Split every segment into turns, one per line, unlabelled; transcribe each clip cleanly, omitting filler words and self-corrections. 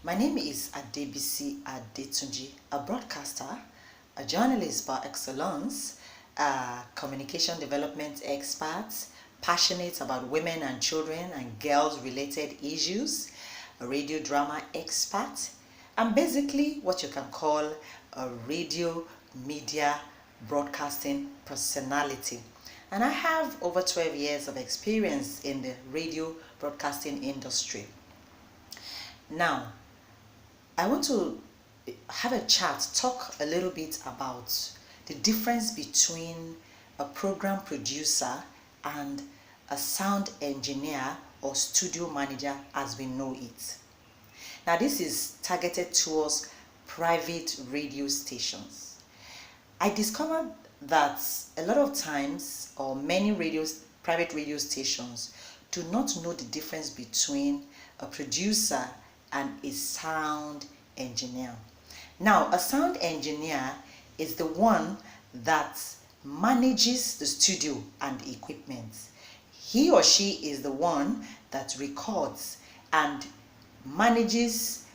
My name is Adebisi Adetunji, a broadcaster, a journalist par excellence, a communication development expert, passionate about women and children and girls-related issues, a radio drama expert, and basically what you can call a radio media broadcasting personality. And I have over 12 years of experience in the radio broadcasting industry. Now, I want to have a chat, talk a little bit about the difference between a program producer and a sound engineer or studio manager as we know it. Now, this is targeted towards private radio stations. I discovered that a lot of times, or many private radio stations do not know the difference between a producer and a sound engineer. Now, a sound engineer is the one that manages the studio and equipment. He or she is the one that records and manages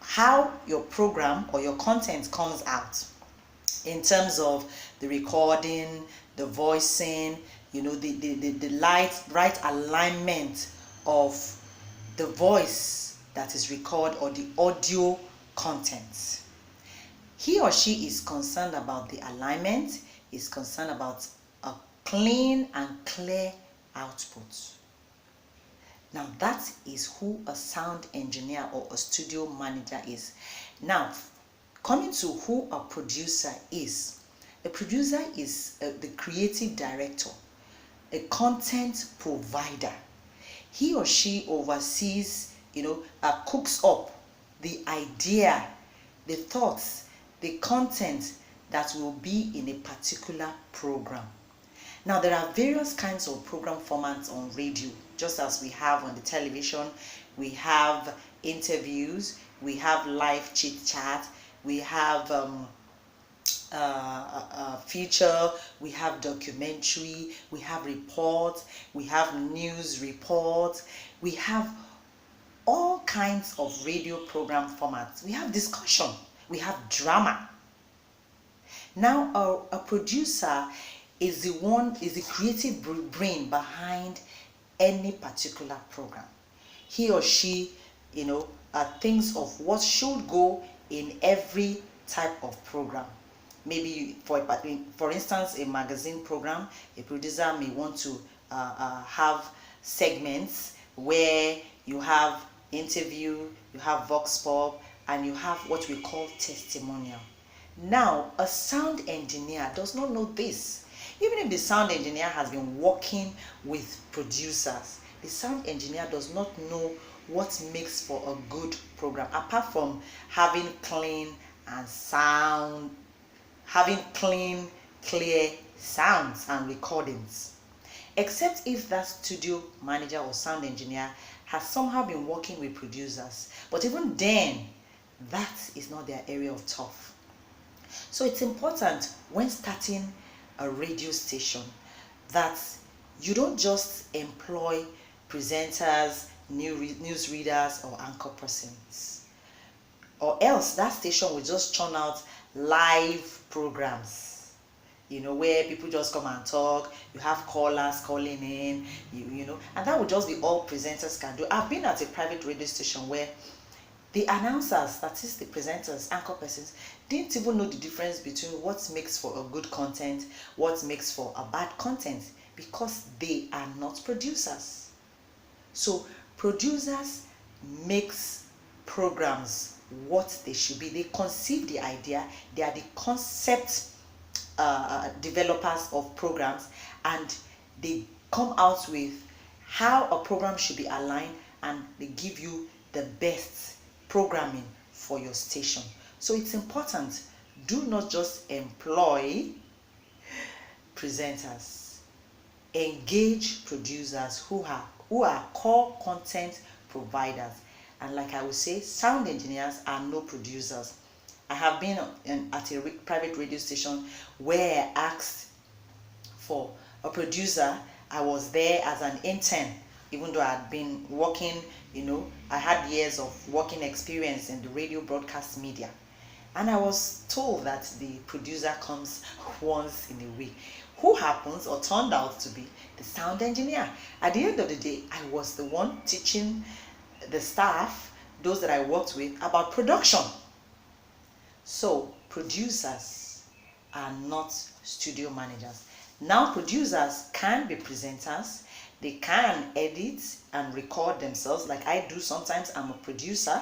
how your program or your content comes out in terms of the recording, the voicing, the right alignment of the voice that is recorded or the audio content. He or she is concerned about the alignment, is concerned about a clean and clear output. Now, that is who a sound engineer or a studio manager is. Now, coming to who a producer is. A producer is the creative director, a content provider. He or she oversees, cooks up the idea, the thoughts, the content that will be in a particular program. Now, there are various kinds of program formats on radio, just as we have on the television. We have interviews, we have live chit chat, we have feature, we have documentary, we have reports, we have news reports, we have all kinds of radio program formats. We have discussion, we have drama. Now, a producer is the creative brain behind any particular program. He or she, thinks of what should go in every type of program. Maybe, for instance, a magazine program, a producer may want to have segments where you have interview, you have vox pop, and you have what we call testimonial. Now, a sound engineer does not know this. Even if the sound engineer has been working with producers, the sound engineer does not know what makes for a good program, apart from having clean, clear sounds and recordings. Except if that studio manager or sound engineer has somehow been working with producers. But even then, that is not their area of turf. So it's important when starting a radio station that you don't just employ presenters, news readers, or anchor persons, or else that station will just churn out live programs, where people just come and talk. You have callers calling in, and that would just be all presenters can do. I've been at a private radio station where the announcers, that is the presenters, anchor persons, didn't even know the difference between what makes for a good content, what makes for a bad content, because they are not producers. So producers makes programs what they should be. They conceive the idea, they are the concept developers of programs, and they come out with how a program should be aligned, and they give you the best programming for your station. So it's important, do not just employ presenters, engage producers who are core content providers. And like I would say, sound engineers are no producers. I have been at a private radio station where I asked for a producer. I was there as an intern, even though I had been working, I had years of working experience in the radio broadcast media. And I was told that the producer comes once in a week, who happens or turned out to be the sound engineer. At the end of the day, I was the one teaching the staff, those that I worked with, about production. So producers are not studio managers. Now producers can be presenters, they can edit and record themselves like I do sometimes. I'm a producer,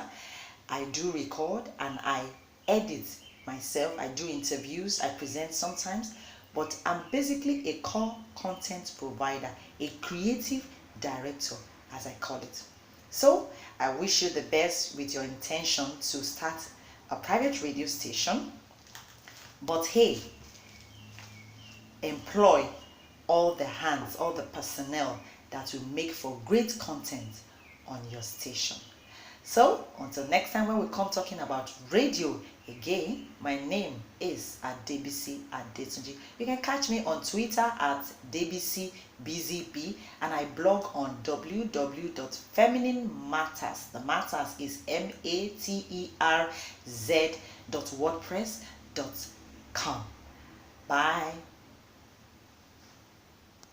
I do record and I edit myself, I do interviews, I present sometimes, but I'm basically a core content provider, a creative director as I call it. So I wish you the best with your intention to start a private radio station, but hey, employ all the hands, all the personnel that will make for great content on your station. So until next time when we come talking about radio again, my name is Adebisi Adetunji. You can catch me on Twitter at DebisiBZP, and I blog on www.feminineMatters. The matters is MATERZ.wordpress.com. Bye.